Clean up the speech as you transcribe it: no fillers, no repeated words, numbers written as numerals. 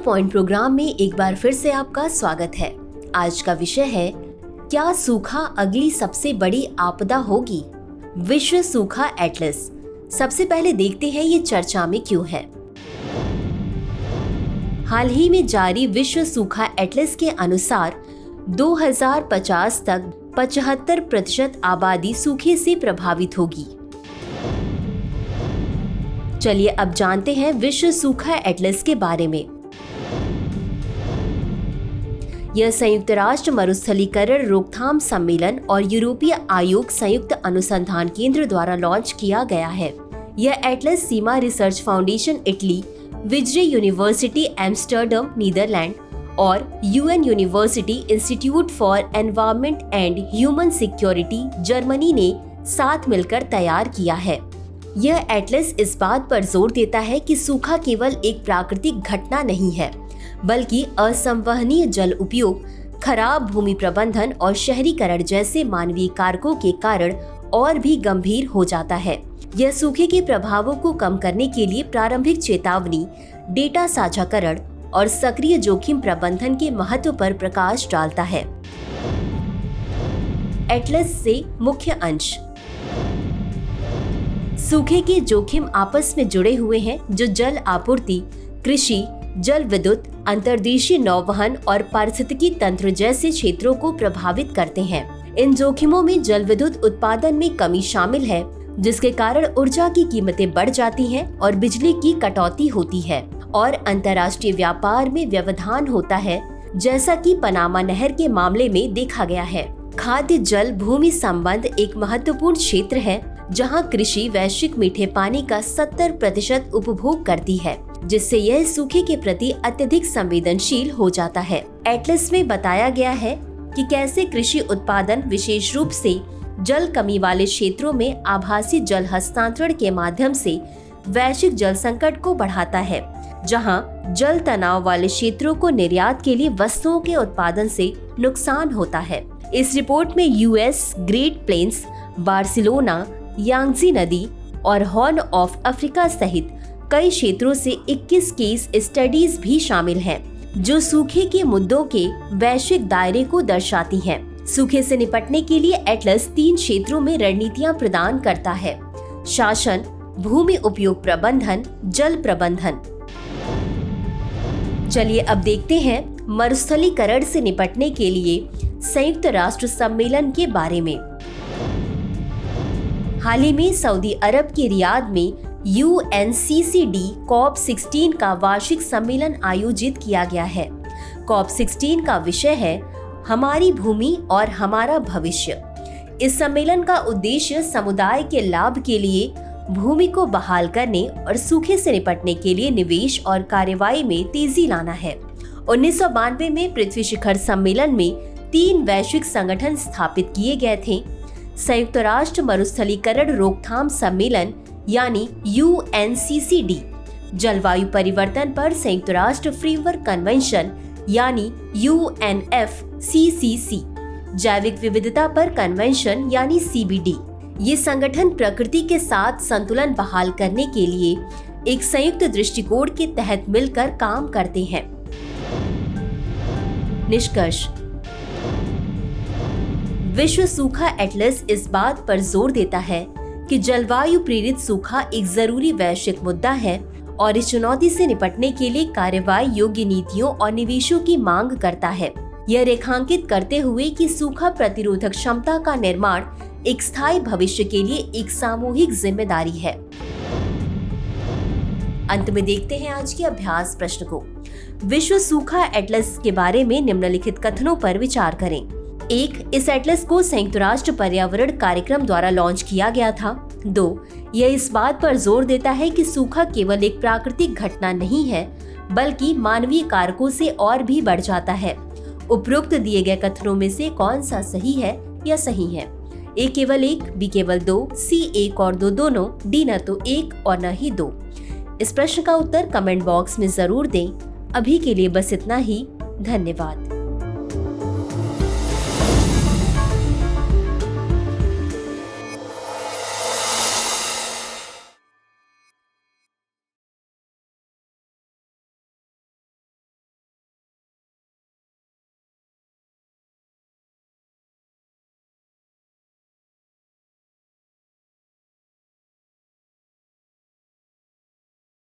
Point programme में एक बार फिर से आपका स्वागत है। आज का विषय है, क्या सूखा अगली सबसे बड़ी आपदा होगी? विश्व सूखा एटलस। सबसे पहले देखते हैं ये चर्चा में क्यों है। हाल ही में जारी विश्व सूखा एटलस के अनुसार 2050 तक 75% आबादी सूखे से प्रभावित होगी। चलिए अब जानते हैं विश्व सूखा एटलस के बारे में। यह संयुक्त राष्ट्र मरुस्थलीकरण रोकथाम सम्मेलन और यूरोपीय आयोग संयुक्त अनुसंधान केंद्र द्वारा लॉन्च किया गया है। यह atlas CIMA research foundation Italy, विज्रे यूनिवर्सिटी एम्स्टर्डम नीदरलैंड और UN university institute for environment and human security Germany ने साथ मिलकर तैयार किया है। यह एटलस इस बात पर जोर देता है कि सूखा केवल एक प्राकृतिक घटना नहीं है, बल्कि असंवहनीय जल उपयोग, खराब भूमि प्रबंधन और शहरीकरण जैसे मानवीय कारकों के कारण और भी गंभीर हो जाता है। यह सूखे के प्रभावों को कम करने के लिए प्रारंभिक चेतावनी, डेटा साझाकरण और सक्रिय जोखिम प्रबंधन के महत्व पर प्रकाश डालता है। एटलस से मुख्य अंश। सूखे के जोखिम आपस में जुड़े हुए हैं, जो जल आपूर्ति, कृषि, जल विद्युत, अंतर्देशीय नौवहन और पारिस्थितिकी तंत्र जैसे क्षेत्रों को प्रभावित करते हैं। इन जोखिमों में जल विद्युत उत्पादन में कमी शामिल है, जिसके कारण ऊर्जा की कीमतें बढ़ जाती हैं और बिजली की कटौती होती है, और अंतर्राष्ट्रीय व्यापार में व्यवधान होता है, जैसा कि पनामा नहर के मामले में देखा गया है। खाद्य जल भूमि संबंध एक महत्वपूर्ण क्षेत्र है, जहां कृषि वैश्विक मीठे पानी का 70% उपभोग करती है, जिससे यह सूखे के प्रति अत्यधिक संवेदनशील हो जाता है। एटलस में बताया गया है कि कैसे कृषि उत्पादन विशेष रूप से जल कमी वाले क्षेत्रों में आभासी जल हस्तांतरण के माध्यम से वैश्विक जल संकट को बढ़ाता है, जहां जल तनाव वाले क्षेत्रों को निर्यात के लिए वस्तुओं के उत्पादन से नुकसान होता है। इस रिपोर्ट में US, Great Plains, Barcelona, Yangtze नदी और हॉर्न ऑफ अफ्रीका सहित कई क्षेत्रों से 21 केस स्टडीज भी शामिल हैं, जो सूखे के मुद्दों के वैश्विक दायरे को दर्शाती हैं। सूखे से निपटने के लिए एटलस 3 क्षेत्रों में रणनीतियां प्रदान करता है: शासन, भूमि उपयोग प्रबंधन, जल प्रबंधन। चलिए अब देखते हैं मरुस्थलीकरण से निपटने के लिए संयुक्त राष्ट्र सम्मेलन के बारे में। हाल ही में सऊदी अरब के रियाद में UNCCD COP16 का वार्षिक सम्मेलन आयोजित किया गया है। COP16 का विषय है, हमारी भूमि और हमारा भविष्य। इस सम्मेलन का उद्देश्य समुदाय के लाभ के लिए भूमि को बहाल करने और सूखे से निपटने के लिए निवेश और कार्रवाई में तेजी लाना है। 1992 में पृथ्वी शिखर सम्मेलन में 3 वैश्विक संगठन स्थापित किए गए थे: संयुक्त राष्ट्र मरुस्थलीकरण रोकथाम सम्मेलन यानी UNCCD, जलवायु परिवर्तन पर संयुक्त राष्ट्र फ्रेमवर्क कन्वेंशन यानी UNFCCC, जैविक विविधता पर कन्वेंशन यानी CBD। ये संगठन प्रकृति के साथ संतुलन बहाल करने के लिए एक संयुक्त दृष्टिकोण के तहत मिलकर काम करते हैं। निष्कर्ष: विश्व सूखा एटलस इस बात पर जोर देता है कि जलवायु प्रेरित सूखा एक जरूरी वैश्विक मुद्दा है और इस चुनौती से निपटने के लिए कार्रवाई योग्य नीतियों और निवेशों की मांग करता है। यह रेखांकित करते हुए कि सूखा प्रतिरोधक क्षमता का निर्माण एक स्थायी भविष्य के लिए एक सामूहिक जिम्मेदारी है। अंत में देखते हैं आज के अभ्यास प्रश्न को। विश्व सूखा एटलस के बारे में निम्नलिखित कथनों पर विचार करें। 1. इस एटलस को संयुक्त राष्ट्र पर्यावरण कार्यक्रम द्वारा लॉन्च किया गया था। 2. यह इस बात पर जोर देता है कि सूखा केवल एक प्राकृतिक घटना नहीं है, बल्कि मानवीय कारकों से और भी बढ़ जाता है। उपरोक्त दिए गए कथनों में से कौन सा सही है या सही है? A केवल 1, B केवल 2, C 1 और 2 दोनों, D न तो 1 और न ही 2। इस प्रश्न का उत्तर कमेंट बॉक्स में जरूर दें। अभी के लिए बस इतना ही। धन्यवाद।